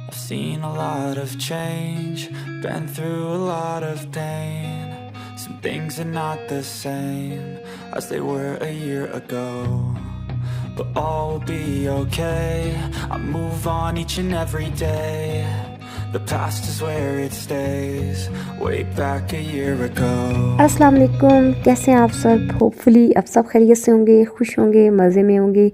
I've seen a lot of change, been through a lot of pain. Some things are not the same as they were a year ago, but all will be okay. I move on each and every day. The past is where it stays, way back a year ago. अस्सलाम वालेकुम, कैसे हैं आप सब। Hopefully आप सब खैरियत से होंगे, खुश होंगे, मज़े में होंगे।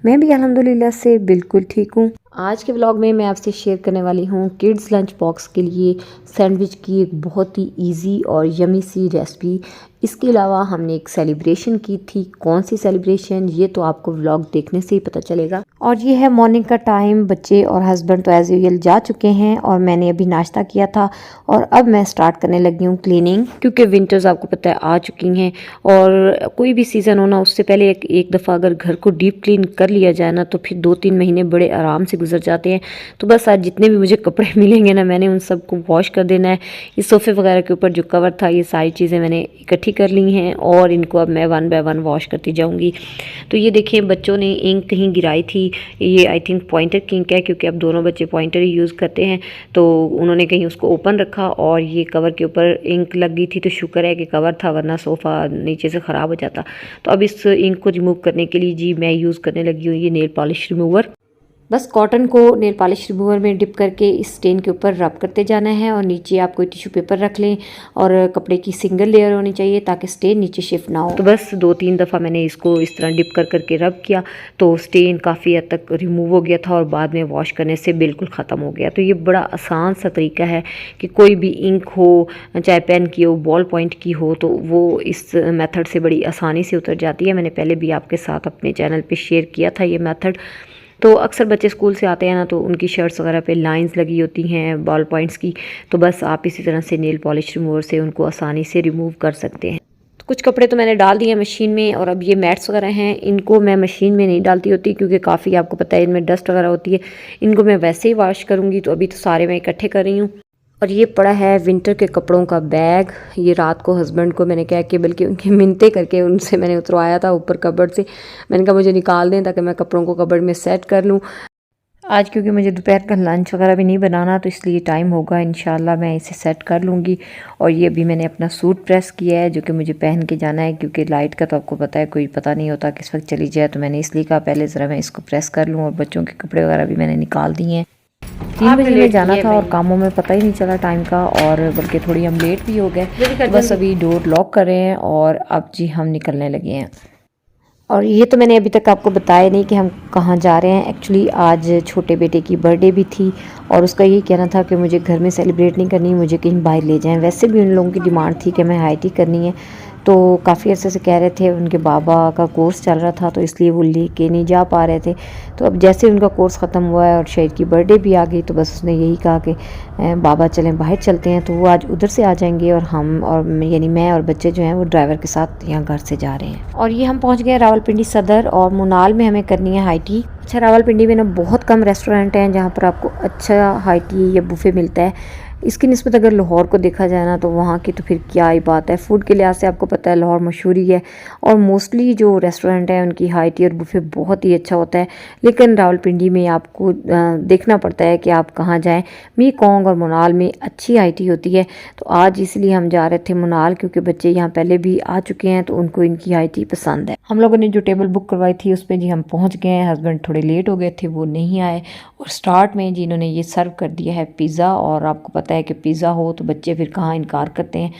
मैं भी अल्हम्दुलिल्लाह से बिल्कुल ठीक हूँ। आज के व्लॉग में मैं आपसे शेयर करने वाली हूँ किड्स लंच बॉक्स के लिए सैंडविच की एक बहुत ही इजी और यमी सी रेसिपी। इसके अलावा हमने एक सेलिब्रेशन की थी। कौन सी सेलिब्रेशन, ये तो आपको व्लॉग देखने से ही पता चलेगा। और ये है मॉर्निंग का टाइम। बच्चे और हस्बैंड तो एज यूजुअल जा चुके हैं और मैंने अभी नाश्ता किया था और अब मैं स्टार्ट करने लगी हूँ क्लीनिंग, क्योंकि विंटर्स आपको पता है आ चुकी हैं और कोई भी सीज़न हो ना, उससे पहले एक दफ़ा अगर घर को डीप क्लीन कर लिया जाए ना तो फिर 2-3 महीने बड़े आराम से गुजर जाते हैं। तो बस आज जितने भी मुझे कपड़े मिलेंगे ना, मैंने उन सबको वॉश कर देना है। ये सोफ़े वगैरह के ऊपर जो कवर था, ये सारी चीज़ें मैंने इकट्ठी कर ली हैं और इनको अब मैं 1 बाय 1 वॉश करती जाऊंगी। तो ये देखिए, बच्चों ने इंक कहीं गिराई थी। ये आई थिंक पॉइंटर की इंक है, क्योंकि अब दोनों बच्चे पॉइंटर ही यूज़ करते हैं। तो उन्होंने कहीं उसको ओपन रखा और ये कवर के ऊपर इंक लग गई थी। तो शुक्र है कि कवर था, वरना सोफ़ा नीचे से ख़राब हो जाता। तो अब इस इंक को रिमूव करने के लिए जी मैं यूज़ करने लगी हूँ ये नेल पॉलिश रिमूवर। बस कॉटन को नेल पॉलिश रिमूवर में डिप करके इस स्टेन के ऊपर रब करते जाना है और नीचे आप कोई टिश्यू पेपर रख लें और कपड़े की सिंगल लेयर होनी चाहिए ताकि स्टेन नीचे शिफ्ट ना हो। तो बस 2-3 दफ़ा मैंने इसको इस तरह डिप कर करके रब किया तो स्टेन काफ़ी हद तक रिमूव हो गया था और बाद में वॉश करने से बिल्कुल ख़त्म हो गया। तो ये बड़ा आसान सा तरीका है कि कोई भी इंक हो, चाहे पेन की हो, बॉल पॉइंट की हो, तो वो इस मेथड से बड़ी आसानी से उतर जाती है। मैंने पहले भी आपके साथ अपने चैनल पर शेयर किया था ये मेथड। तो अक्सर बच्चे स्कूल से आते हैं ना, तो उनकी शर्ट्स वगैरह पे लाइंस लगी होती हैं बॉल पॉइंट्स की। तो बस आप इसी तरह से नेल पॉलिश रिमूवर से उनको आसानी से रिमूव कर सकते हैं। तो कुछ कपड़े तो मैंने डाल दिए मशीन में और अब ये मैट्स वगैरह हैं, इनको मैं मशीन में नहीं डालती होती क्योंकि काफ़ी आपको पता है इनमें डस्ट वगैरह होती है। इनको मैं वैसे ही वॉश करूँगी। तो अभी तो सारे मैं इकट्ठे कर रही हूँ। और ये पड़ा है विंटर के कपड़ों का बैग। ये रात को हस्बैंड को मैंने कहा कि बल्कि उनकी मिन्नतें करके उनसे मैंने उतरवाया था ऊपर कबर्ड से। मैंने कहा मुझे निकाल दें ताकि मैं कपड़ों को कबर्ड में सेट कर लूँ। आज क्योंकि मुझे दोपहर का लंच वगैरह भी नहीं बनाना, तो इसलिए टाइम होगा, इंशाल्लाह मैं इसे सेट कर लूँगी। और ये अभी मैंने अपना सूट प्रेस किया है जो कि मुझे पहन के जाना है, क्योंकि लाइट का तो आपको पता है कोई पता नहीं होता किस वक्त चली जाए। तो मैंने इसलिए कहा पहले ज़रा मैं इसको प्रेस कर लूँ। और बच्चों के कपड़े वगैरह भी मैंने निकाल दिए हैं। 3 बजे में जाना था और कामों में पता ही नहीं चला टाइम का, और बल्कि थोड़ी हम लेट भी हो गए। तो बस अभी डोर लॉक कर रहे हैं और अब जी हम निकलने लगे हैं। और ये तो मैंने अभी तक आपको बताया नहीं कि हम कहाँ जा रहे हैं। एक्चुअली आज छोटे बेटे की बर्थडे भी थी और उसका यही कहना था कि मुझे घर में सेलिब्रेट नहीं करनी, मुझे कहीं बाहर ले जाएं। वैसे भी उन लोगों की डिमांड थी कि मैं हाई टी करनी है, तो काफ़ी अर्से से कह रहे थे। उनके बाबा का कोर्स चल रहा था तो इसलिए वो लेके नहीं जा पा रहे थे। तो अब जैसे उनका कोर्स ख़त्म हुआ है और शहीद की बर्थडे भी आ गई, तो बस उसने यही कहा कि बाबा चलें बाहर चलते हैं। तो वो आज उधर से आ जाएंगे और हम और यानी मैं और बच्चे जो हैं वो ड्राइवर के साथ यहाँ घर से जा रहे हैं। और ये हम पहुँच गए रावलपिंडी सदर और मुनाल में हमें करनी है हाई टी। अच्छा, रावलपिंडी में ना बहुत कम रेस्टोरेंट हैं जहाँ पर आपको अच्छा हाई टी या बुफे मिलता है। इसकी निस्बत अगर लाहौर को देखा जाए ना, तो वहाँ की तो फिर क्या ही बात है। फ़ूड के लिहाज से आपको पता है लाहौर मशहूर ही है और मोस्टली जो रेस्टोरेंट है उनकी हाई टी और बुफे बहुत ही अच्छा होता है। लेकिन रावलपिंडी में आपको देखना पड़ता है कि आप कहाँ जाएं। मीकोंग और मुनाल में अच्छी हाई टी होती है। तो आज इसलिए हम जा रहे थे मुनाल, क्योंकि बच्चे यहाँ पहले भी आ चुके हैं तो उनको इनकी हाई टी पसंद है। हम लोगों ने जो टेबल बुक करवाई थी उस पर जी हम पहुँच गए हैं। हस्बैंड थोड़े लेट हो गए थे, वो नहीं आए। और स्टार्ट में जी इन्होंने ये सर्व कर दिया है पिज़्ज़ा। और आपको पता है कि पिज़्ज़ा हो तो बच्चे फिर कहाँ इनकार करते हैं।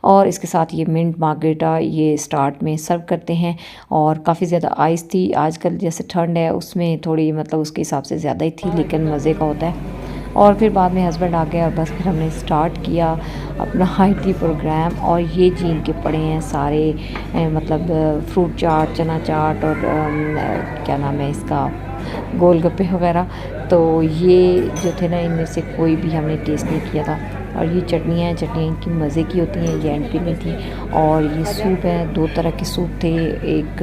और इसके साथ ये मिंट मार्गरेटा ये स्टार्ट में सर्व करते हैं। और काफ़ी ज़्यादा आइस थी। आजकल जैसे ठंड है उसमें थोड़ी मतलब उसके हिसाब से ज़्यादा ही थी, लेकिन मज़े का होता है। और फिर बाद में हस्बैंड आ गए और बस फिर हमने स्टार्ट किया अपना हाई टी प्रोग्राम। और ये जीन के पड़े हैं सारे मतलब फ्रूट चाट, चना चाट और क्या नाम है इसका, गोलगप्पे वगैरह। तो ये जो थे ना, इनमें से कोई भी हमने टेस्ट नहीं किया था। और ये चटनियाँ इनकी मज़े की होती हैं, ये एंट्री में थी। और ये सूप है, 2 तरह के सूप थे। एक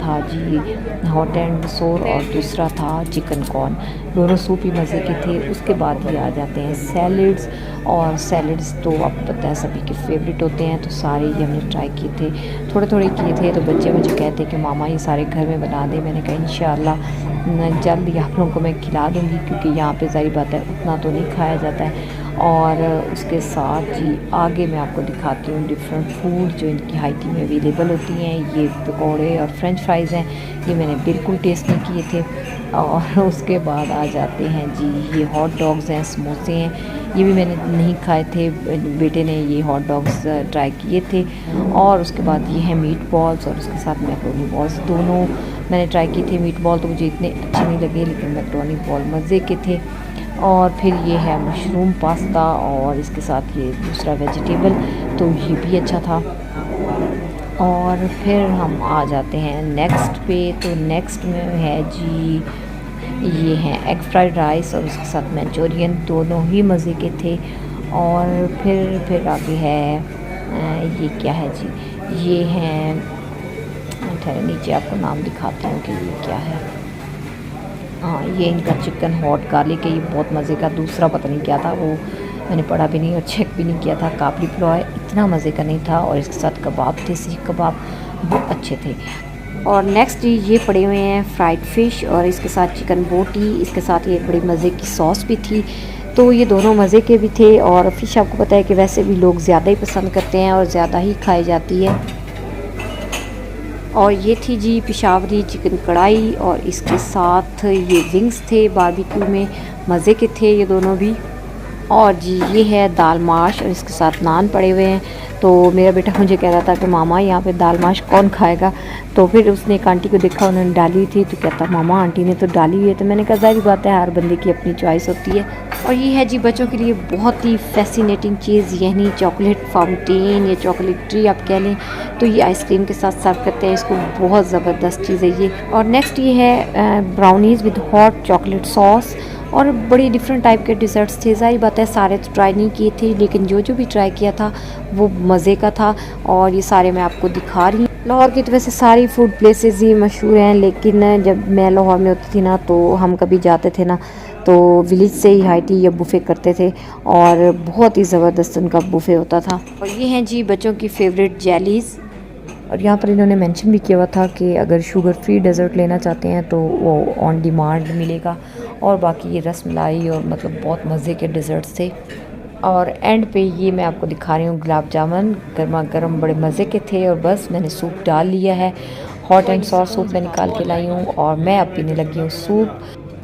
था जी हॉट एंड सोर और दूसरा था चिकन कॉर्न। दोनों सूप ही मज़े के थे। उसके बाद ये आ जाते हैं सैलड्स, और सैलड्स तो आपको पता है सभी के फेवरेट होते हैं, तो सारे ये हमने ट्राई किए थे, थोड़े थोड़े किए थे। तो बच्चे मुझे कहते कि मामा ये सारे घर में बना दे। मैंने कहा इंशाल्लाह जल्द आप लोगों को मैं खिला दूँगी, क्योंकि यहाँ पे ज़ाहिर बात है उतना तो नहीं खाया जाता है। और उसके साथ जी आगे मैं आपको दिखाती हूँ डिफरेंट फूड जो इनकी हाइटी में अवेलेबल होती हैं। ये पकौड़े और फ्रेंच फ्राइज़ हैं, ये मैंने बिल्कुल टेस्ट नहीं किए थे। और उसके बाद आ जाते हैं जी ये हॉट डॉग्स हैं, समोसे हैं, ये भी मैंने नहीं खाए थे, बेटे ने ये हॉट डॉग्स ट्राई किए थे। और उसके बाद ये है मीट बॉल्स, और उसके साथ मैक्रोनी बॉल्स, दोनों मैंने ट्राई किए थे। मीट बॉल तो मुझे इतने अच्छे नहीं लगे, लेकिन मैक्रोनी बॉल मज़े के थे। और फिर ये है मशरूम पास्ता, और इसके साथ ये दूसरा वेजिटेबल, तो ये भी अच्छा था। और फिर हम आ जाते हैं नेक्स्ट पे, तो नेक्स्ट में है जी ये हैं एग फ्राइड राइस, और उसके साथ मंचूरियन, दोनों ही मज़े के थे। और फिर आगे है ये क्या है जी, ये हैं, ठहरे नीचे आपको नाम दिखाती हूँ कि ये क्या है। हाँ, ये इनका चिकन हॉट गार्लिक है, ये बहुत मज़े का। दूसरा पता नहीं क्या था, वो मैंने पढ़ा भी नहीं और चेक भी नहीं किया था। काबली पुलाव है, इतना मज़े का नहीं था। और इसके साथ कबाब थे, सीख कबाब, बहुत अच्छे थे। और नेक्स्ट ये पड़े हुए हैं फ्राइड फ़िश, और इसके साथ चिकन बोटी, इसके साथ ये बड़ी मज़े की सॉस भी थी। तो ये दोनों मज़े के भी थे। और फ़िश आपको पता है कि वैसे भी लोग ज़्यादा ही पसंद करते हैं और ज़्यादा ही खाई जाती है। और ये थी जी पेशावरी चिकन कढ़ाई, और इसके साथ ये विंग्स थे बारबेक्यू में, मज़े के थे ये दोनों भी। और जी ये है दाल माश, और इसके साथ नान पड़े हुए हैं। तो मेरा बेटा मुझे कह रहा था कि मामा यहाँ पे दाल माश कौन खाएगा। तो फिर उसने एक आंटी को देखा, उन्होंने डाली हुई थी, तो कहता मामा आंटी ने तो डाली हुई है। तो मैंने कहा ज़ाहिर बात है, हर बंदे की अपनी चॉइस होती है। और ये है जी बच्चों के लिए बहुत ही फैसिनेटिंग चीज़, यानी चॉकलेट फाउंटेन या चॉकलेट ट्री आप कह लें। तो ये आइसक्रीम के साथ सर्व करते हैं इसको, बहुत ज़बरदस्त चीज़ है ये। और नेक्स्ट ये है brownies with hot chocolate sauce, और बड़ी डिफरेंट टाइप के डिज़र्ट्स थे। ज़ाहिर बात है सारे तो ट्राई नहीं किए थे, लेकिन जो भी ट्राई किया था वो मज़े का था। और ये सारे मैं आपको दिखा रही हूँ। लाहौर की तो वैसे सारी फूड प्लेसेस ही मशहूर हैं, लेकिन जब मैं लाहौर में होती थी ना, तो हम कभी जाते थे ना, तो विलेज से ही हाई टी या बुफ़े करते थे, और बहुत ही ज़बरदस्त उनका बुफ़े होता था। और ये हैं जी बच्चों की फ़ेवरेट जेलीज़, और यहाँ पर इन्होंने मेंशन भी किया हुआ था कि अगर शुगर फ्री डेज़र्ट लेना चाहते हैं तो वो ऑन डिमांड मिलेगा। और बाकी ये रसमलाई और मतलब बहुत मज़े के डेज़र्ट्स थे। और एंड पे ये मैं आपको दिखा रही हूँ गुलाब जामुन, गर्मा गर्म, बड़े मज़े के थे। और बस मैंने सूप डाल लिया है, हॉट एंड सॉस सूप मैं निकाल के लाई हूँ, और मैं अब पीने लगी हूँ सूप।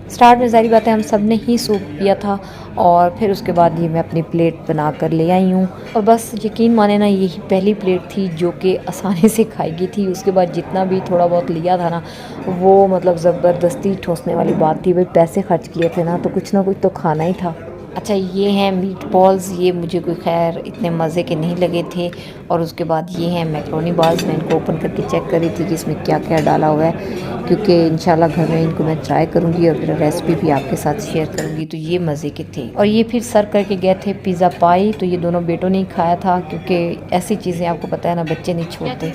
स्टार्ट में ज़ाहिर बात है हम सब ने ही सूप पिया था, और फिर उसके बाद ये मैं अपनी प्लेट बना कर ले आई हूँ। और बस यकीन माने ना, यही पहली प्लेट थी जो कि आसानी से खाई गई थी। उसके बाद जितना भी थोड़ा बहुत लिया था ना, वो मतलब ज़बरदस्ती ठोसने वाली बात थी। भाई पैसे खर्च किए थे ना, तो कुछ ना कुछ तो खाना ही था। अच्छा, ये हैं मीट बॉल्स, ये मुझे कोई खैर इतने मज़े के नहीं लगे थे। और उसके बाद ये हैं मैक्रोनी बॉल्स, मैं इनको ओपन करके चेक कर रही थी कि इसमें क्या क्या डाला हुआ है, क्योंकि इंशाल्लाह घर में इनको मैं ट्राई करूँगी और फिर रेसिपी भी आपके साथ शेयर करूँगी। तो ये मज़े के थे। और ये फिर सर्व करके गए थे पिज़्ज़ा पाई, तो ये दोनों बेटों ने ही खाया था, क्योंकि ऐसी चीज़ें आपको पता है ना, बच्चे नहीं छोड़ते।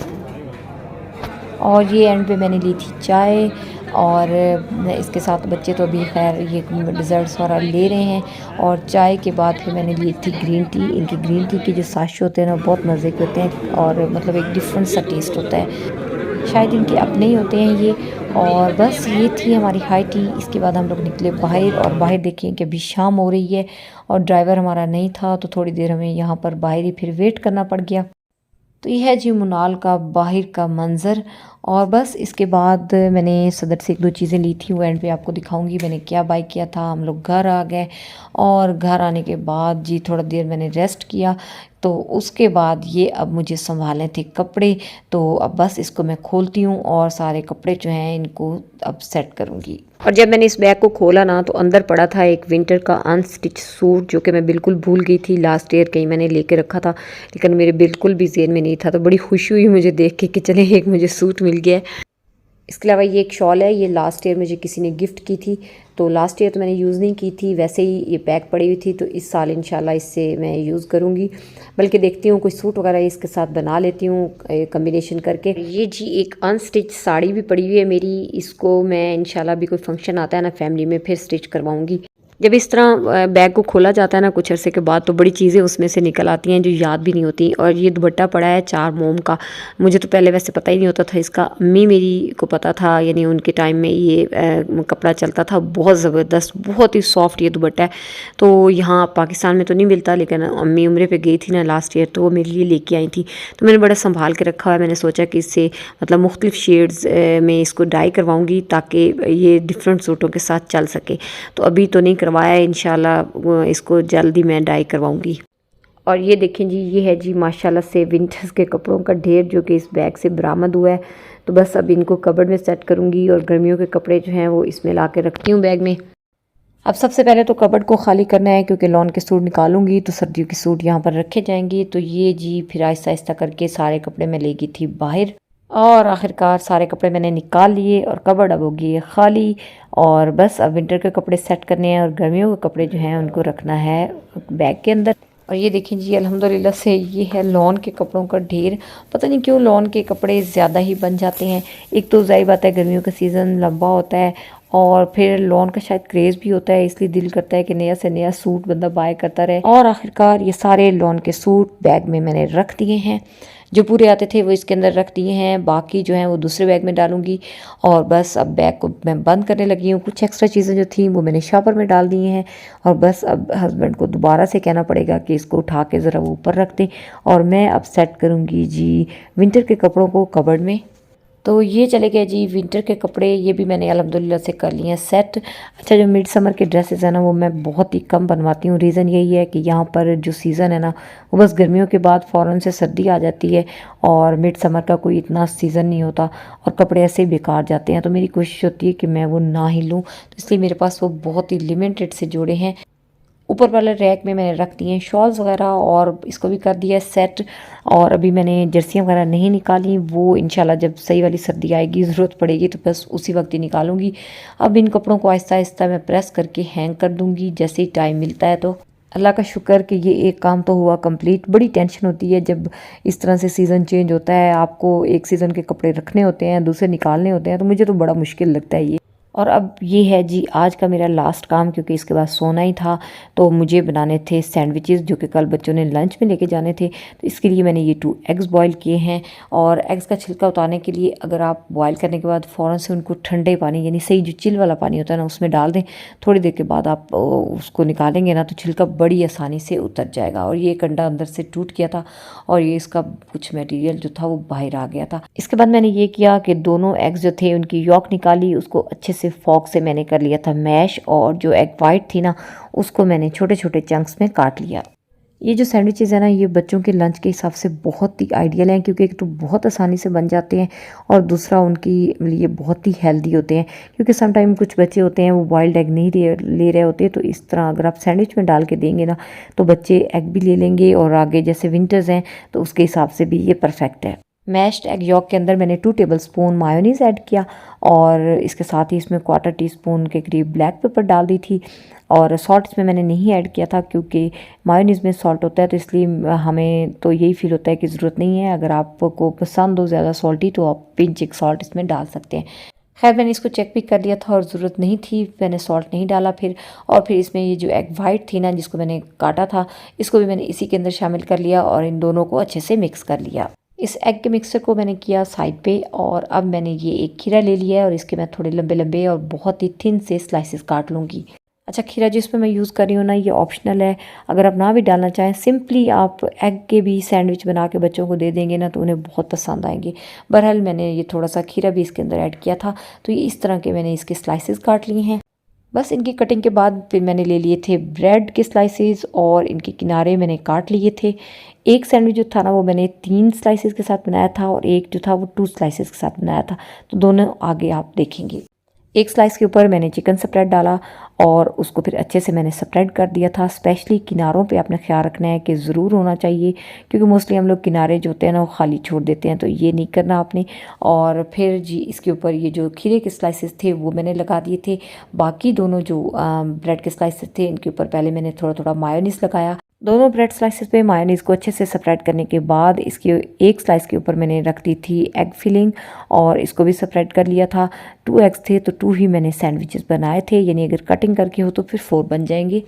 और ये एंड पे मैंने ली थी चाय, और इसके साथ बच्चे तो अभी खैर ये डिज़र्ट्स वगैरह ले रहे हैं। और चाय के बाद फिर मैंने ली थी ग्रीन टी। इनकी ग्रीन टी के जो साशे होते हैं ना, बहुत मज़े के होते हैं, और मतलब एक डिफरेंट सा टेस्ट होता है, शायद इनके अपने ही होते हैं ये। और बस ये थी हमारी हाई टी। इसके बाद हम लोग निकले बाहर, और बाहर देखें कि अभी शाम हो रही है, और ड्राइवर हमारा नहीं था, तो थोड़ी देर हमें यहाँ पर बाहर ही फिर वेट करना पड़ गया। तो ये है जी मुनाल का बाहर का मंज़र। और बस इसके बाद मैंने सदर से एक दो चीज़ें ली थी, वो एंड पे आपको दिखाऊंगी मैंने क्या बाय किया था। हम लोग घर आ गए, और घर आने के बाद जी थोड़ा देर मैंने रेस्ट किया। तो उसके बाद ये अब मुझे संभालने थे कपड़े, तो अब बस इसको मैं खोलती हूँ, और सारे कपड़े जो हैं इनको अब सेट करूँगी। और जब मैंने इस बैग को खोला ना, तो अंदर पड़ा था एक विंटर का अनस्टिच सूट, जो कि मैं बिल्कुल भूल गई थी। लास्ट ईयर कहीं मैंने लेके रखा था, लेकिन मेरे बिल्कुल भी ज़हन में नहीं था। तो बड़ी खुशी हुई मुझे देख के कि चले एक मुझे सूट मिल गया। इसके अलावा ये एक शॉल है, ये लास्ट ईयर मुझे किसी ने गिफ्ट की थी, तो लास्ट ईयर तो मैंने यूज़ नहीं की थी, वैसे ही ये पैक पड़ी हुई थी, तो इस साल इंशाल्लाह इससे मैं यूज़ करूँगी। बल्कि देखती हूँ कोई सूट वगैरह इसके साथ बना लेती हूँ कम्बिनेशन करके। ये जी एक अनस्टिच साड़ी भी पड़ी हुई है मेरी, इसको मैं इंशाल्लाह भी कोई फंक्शन आता है ना फैमिली में फिर स्टिच करवाऊँगी। जब इस तरह बैग को खोला जाता है ना कुछ अरसे के बाद, तो बड़ी चीज़ें उसमें से निकल आती हैं जो याद भी नहीं होती। और ये दुपट्टा पड़ा है 4 मोम का, मुझे तो पहले वैसे पता ही नहीं होता था इसका, अम्मी मेरी को पता था, यानी उनके टाइम में ये कपड़ा चलता था। बहुत ज़बरदस्त, बहुत ही सॉफ्ट ये दुपट्टा है। तो यहाँ पाकिस्तान में तो नहीं मिलता, लेकिन अम्मी उम्रे पे गई थी ना लास्ट ईयर, तो वो मेरे लिए लेके आई थी, तो मैंने बड़ा संभाल के रखा हुआ है। मैंने सोचा कि इससे मतलब मुख्तलिफ शेड्स में इसको डाई करवाऊँगी ताकि ये डिफरेंट सूटों के साथ चल सके। तो अभी तो नहीं करवाया, इंशाल्लाह इसको जल्दी मैं डाई करवाऊंगी। और ये देखें जी, ये है जी माशाल्लाह से विंटर्स के कपड़ों का ढेर जो कि इस बैग से बरामद हुआ है। तो बस अब इनको कबर्ड में सेट करूंगी और गर्मियों के कपड़े जो हैं वो इसमें ला के रखती हूँ बैग में। अब सबसे पहले तो कबर्ड को खाली करना है, क्योंकि लॉन के सूट निकालूंगी तो सर्दियों के सूट यहाँ पर रखे जाएंगे। तो ये जी फिर आहिस्ता आहिस्ता करके सारे कपड़े मैं ले गई थी बाहर, और आखिरकार सारे कपड़े मैंने निकाल लिए और कबर्ड अब होगी खाली। और बस अब विंटर के कपड़े सेट करने हैं और गर्मियों के कपड़े जो हैं उनको रखना है बैग के अंदर। और ये देखें जी अल्हम्दुलिल्लाह से ये है लॉन के कपड़ों का ढेर। पता नहीं क्यों लॉन के कपड़े ज़्यादा ही बन जाते हैं। एक तो ज़ाहिर बात है गर्मियों का सीज़न लंबा होता है, और फिर लॉन का शायद क्रेज़ भी होता है, इसलिए दिल करता है कि नया से नया सूट बंदा बाय करता रहे। और आखिरकार ये सारे लॉन के सूट बैग में मैंने रख दिए हैं। जो पूरे आते थे वो इसके अंदर रख दिए हैं, बाकी जो हैं वो दूसरे बैग में डालूंगी। और बस अब बैग को मैं बंद करने लगी हूँ। कुछ एक्स्ट्रा चीज़ें जो थी वो मैंने शॉपर में डाल दी हैं, और बस अब हस्बैंड को दोबारा से कहना पड़ेगा कि इसको उठा के ज़रा वो ऊपर रख दें, और मैं अब सेट करूँगी जी विंटर के कपड़ों को कबर्ड में। तो ये चले गए जी विंटर के कपड़े, ये भी मैंने अल्हम्दुलिल्लाह से कर लिए हैं सेट। अच्छा, जो मिड समर के ड्रेसेस हैं ना वो मैं बहुत ही कम बनवाती हूँ। रीज़न यही है कि यहाँ पर जो सीज़न है ना वो बस गर्मियों के बाद फ़ौरन से सर्दी आ जाती है, और मिड समर का कोई इतना सीज़न नहीं होता, और कपड़े ऐसे ही बेकार जाते हैं। तो मेरी कोशिश होती है कि मैं वो ना ही लूँ, तो इसलिए मेरे पास वो बहुत ही लिमिटेड से जोड़े हैं। ऊपर वाले रैक में मैंने रख दिए हैं शॉल्स वगैरह, और इसको भी कर दिया है सेट। और अभी मैंने जर्सियाँ वगैरह नहीं निकाली, वो इंशाल्लाह जब सही वाली सर्दी आएगी ज़रूरत पड़ेगी तो बस उसी वक्त ही निकालूंगी। अब इन कपड़ों को आहिस्ता आहिस्ता मैं प्रेस करके हैंग कर दूंगी जैसे ही टाइम मिलता है। तो अल्लाह का शुक्र कि ये एक काम तो हुआ कंप्लीट। बड़ी टेंशन होती है जब इस तरह से सीज़न चेंज होता है, आपको एक सीज़न के कपड़े रखने होते हैं, दूसरे निकालने होते हैं, तो मुझे तो बड़ा मुश्किल लगता है ये। और अब ये है जी आज का मेरा लास्ट काम, क्योंकि इसके बाद सोना ही था। तो मुझे बनाने थे सैंडविचेस जो कि कल बच्चों ने लंच में लेके जाने थे। तो इसके लिए मैंने ये 2 एग्स बॉईल किए हैं। और एग्स का छिलका उतारने के लिए अगर आप बॉईल करने के बाद फ़ौरन से उनको ठंडे पानी, यानी सही जो चिल वाला पानी होता है ना, उसमें डाल दें। थोड़ी देर के बाद आप उसको निकालेंगे ना तो छिलका बड़ी आसानी से उतर जाएगा। और ये कंडा अंदर से टूट गया था, और ये इसका कुछ मटेरियल जो था वो बाहर आ गया था। इसके बाद मैंने ये किया कि दोनों एग्स जो थे उनकी यॉक निकाली, उसको अच्छे से फॉक से मैंने कर लिया था मैश, और जो एग वाइट थी ना उसको मैंने छोटे छोटे चंक्स में काट लिया। ये जो सैंडविचेस है ना ये बच्चों के लंच के हिसाब से बहुत ही आइडियल हैं, क्योंकि एक तो बहुत आसानी से बन जाते हैं, और दूसरा उनके लिए बहुत ही हेल्दी होते हैं। क्योंकि सम टाइम कुछ बच्चे होते हैं वो बॉइल्ड एग नहीं ले रहे होते, तो इस तरह अगर आप सैंडविच में डाल के देंगे ना तो बच्चे एग भी ले लेंगे, और आगे जैसे विंटर्स हैं तो उसके हिसाब से भी ये परफेक्ट है। मैश्ड एग यॉक के अंदर मैंने 2 टेबलस्पून मायोनीज़ ऐड किया, और इसके साथ ही इसमें 1/4 टीस्पून के करीब ब्लैक पेपर डाल दी थी। और सॉल्ट इसमें मैंने नहीं ऐड किया था, क्योंकि मायोनीज़ में सॉल्ट होता है, तो इसलिए हमें तो यही फील होता है कि ज़रूरत नहीं है। अगर आपको पसंद हो ज़्यादा सॉल्टी तो आप पिंच एक सॉल्ट इसमें डाल सकते हैं। खैर मैंने इसको चेक भी कर लिया था और ज़रूरत नहीं थी, मैंने सॉल्ट नहीं डाला फिर। और फिर इसमें ये जो एग वाइट थी ना जिसको मैंने काटा था, इसको भी मैंने इसी के अंदर शामिल कर लिया, और इन दोनों को अच्छे से मिक्स कर लिया। इस एग के मिक्सचर को मैंने किया साइड पे, और अब मैंने ये एक खीरा ले लिया है, और इसके मैं थोड़े लंबे लंबे और बहुत ही थिन से स्लाइसेस काट लूँगी। अच्छा, खीरा जिसमें मैं यूज़ कर रही हूँ ना ये ऑप्शनल है, अगर आप ना भी डालना चाहें, सिंपली आप एग के भी सैंडविच बना के बच्चों को दे देंगे ना तो उन्हें बहुत पसंद आएंगे। बहरहाल मैंने ये थोड़ा सा खीरा भी इसके अंदर ऐड किया था, तो ये इस तरह के मैंने इसके स्लाइसेस काट लिए हैं। बस इनकी कटिंग के बाद फिर मैंने ले लिए थे ब्रेड के स्लाइसेस, और इनके किनारे मैंने काट लिए थे। एक सैंडविच जो था ना वो मैंने 3 स्लाइसेस के साथ बनाया था, और एक जो था वो 2 स्लाइसेस के साथ बनाया था, तो दोनों आगे आप देखेंगे। एक स्लाइस के ऊपर मैंने चिकन स्प्रेड डाला और उसको फिर अच्छे से मैंने स्प्रेड कर दिया था। स्पेशली किनारों पे आपने ख्याल रखना है कि ज़रूर होना चाहिए, क्योंकि मोस्टली हम लोग किनारे जो होते हैं ना वो खाली छोड़ देते हैं, तो ये नहीं करना आपने। और फिर जी इसके ऊपर ये जो खीरे के स्लाइसेस थे वो मैंने लगा दिए थे। बाकी दोनों जो ब्रेड के स्लाइसेस थे इनके ऊपर पहले मैंने थोड़ा थोड़ा मायोनीज़ लगाया। दोनों ब्रेड स्लाइसेस पे मायोनीज़ को अच्छे से स्प्रेड करने के बाद इसके एक स्लाइस के ऊपर मैंने रख दी थी एग फिलिंग और इसको भी स्प्रेड कर लिया था। 2 एग्स थे तो 2 ही मैंने सैंडविचेस बनाए थे, यानी अगर कटिंग करके हो तो फिर 4 बन जाएंगे।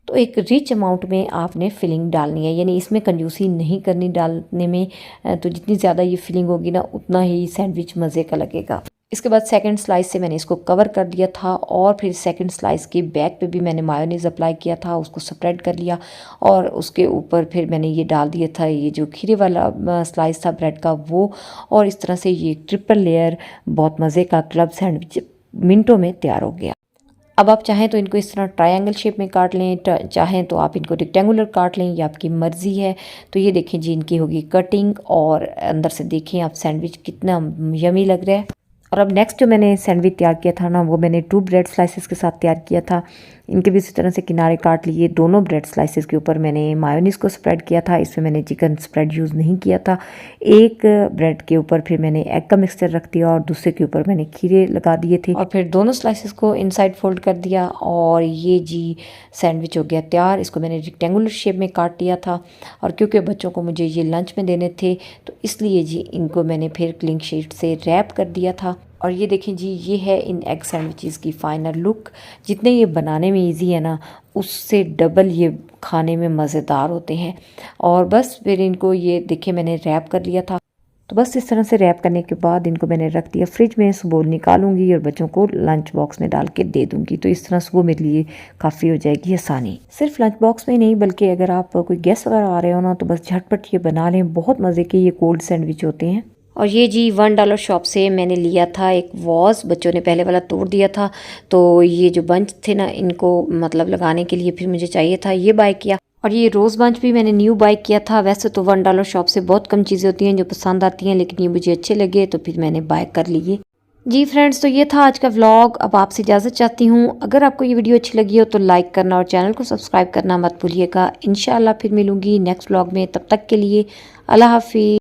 तो एक रिच अमाउंट में आपने फिलिंग डालनी है, यानी इसमें कंजूसी नहीं करनी डालने में। तो जितनी ज़्यादा ये फिलिंग होगी ना उतना ही सैंडविच मज़े का लगेगा। इसके बाद सेकंड स्लाइस से मैंने इसको कवर कर दिया था और फिर सेकंड स्लाइस के बैक पे भी मैंने मायोनीज़ अप्लाई किया था, उसको स्प्रेड कर लिया और उसके ऊपर फिर मैंने ये डाल दिया था ये जो खीरे वाला स्लाइस था ब्रेड का वो। और इस तरह से ये ट्रिपल लेयर बहुत मज़े का क्लब सैंडविच मिनटों में तैयार हो गया। अब आप चाहें तो इनको इस तरह ट्रायंगल शेप में काट लें, चाहें तो आप इनको रेक्टेंगुलर काट लें, ये आपकी मर्ज़ी है। तो ये देखें जी इनकी होगी कटिंग और अंदर से देखें आप सैंडविच कितना यमी लग रहा है। और अब नेक्स्ट जो मैंने सैंडविच तैयार किया था ना वो मैंने 2 ब्रेड स्लाइसेस के साथ तैयार किया था। इनके भी इसी तरह से किनारे काट लिए। दोनों ब्रेड स्लाइसेस के ऊपर मैंने मायोनीज़ को स्प्रेड किया था, इसमें मैंने चिकन स्प्रेड यूज़ नहीं किया था। एक ब्रेड के ऊपर फिर मैंने एग का मिक्सचर रख दिया और दूसरे के ऊपर मैंने खीरे लगा दिए थे और फिर दोनों स्लाइसेस को इनसाइड फोल्ड कर दिया और ये जी सैंडविच हो गया तैयार। इसको मैंने रेक्टेंगुलर शेप में काट लिया था और क्योंकि बच्चों को मुझे ये लंच में देने थे तो इसलिए जी इनको मैंने फिर क्लिंग शीट से रैप कर दिया था। और ये देखें जी ये है इन एग सैंडविचेस की फ़ाइनल लुक। जितने ये बनाने में इजी है ना उससे डबल ये खाने में मज़ेदार होते हैं। और बस फिर इनको ये देखें मैंने रैप कर लिया था। तो बस इस तरह से रैप करने के बाद इनको मैंने रख दिया फ्रिज में। सुबह निकालूंगी और बच्चों को लंच बॉक्स में डाल के दे दूंगी। तो इस तरह सुबह मेरे लिए काफ़ी हो जाएगी आसानी। सिर्फ लंच बॉक्स में नहीं बल्कि अगर आप कोई गेस्ट वगैरह आ रहे हो ना तो बस झटपट ये बना लें। बहुत मज़े के ये कोल्ड सैंडविच होते हैं। और ये जी $1 शॉप से मैंने लिया था एक वॉज। बच्चों ने पहले वाला तोड़ दिया था तो ये जो बंच थे ना इनको मतलब लगाने के लिए फिर मुझे चाहिए था, ये बाय किया। और ये रोज़ बंच भी मैंने न्यू बाय किया था। वैसे तो $1 शॉप से बहुत कम चीज़ें होती हैं जो पसंद आती हैं, लेकिन ये मुझे अच्छे लगे तो फिर मैंने बाय कर लिए। जी फ्रेंड्स, तो ये था आज का व्लॉग। अब आपसे इजाज़त चाहती हूँ। अगर आपको ये वीडियो अच्छी लगी हो तो लाइक करना और चैनल को सब्सक्राइब करना मत भूलिएगा। इंशाल्लाह फिर मिलूँगी नेक्स्ट व्लॉग में। तब तक के लिए अल्लाह हाफिज़।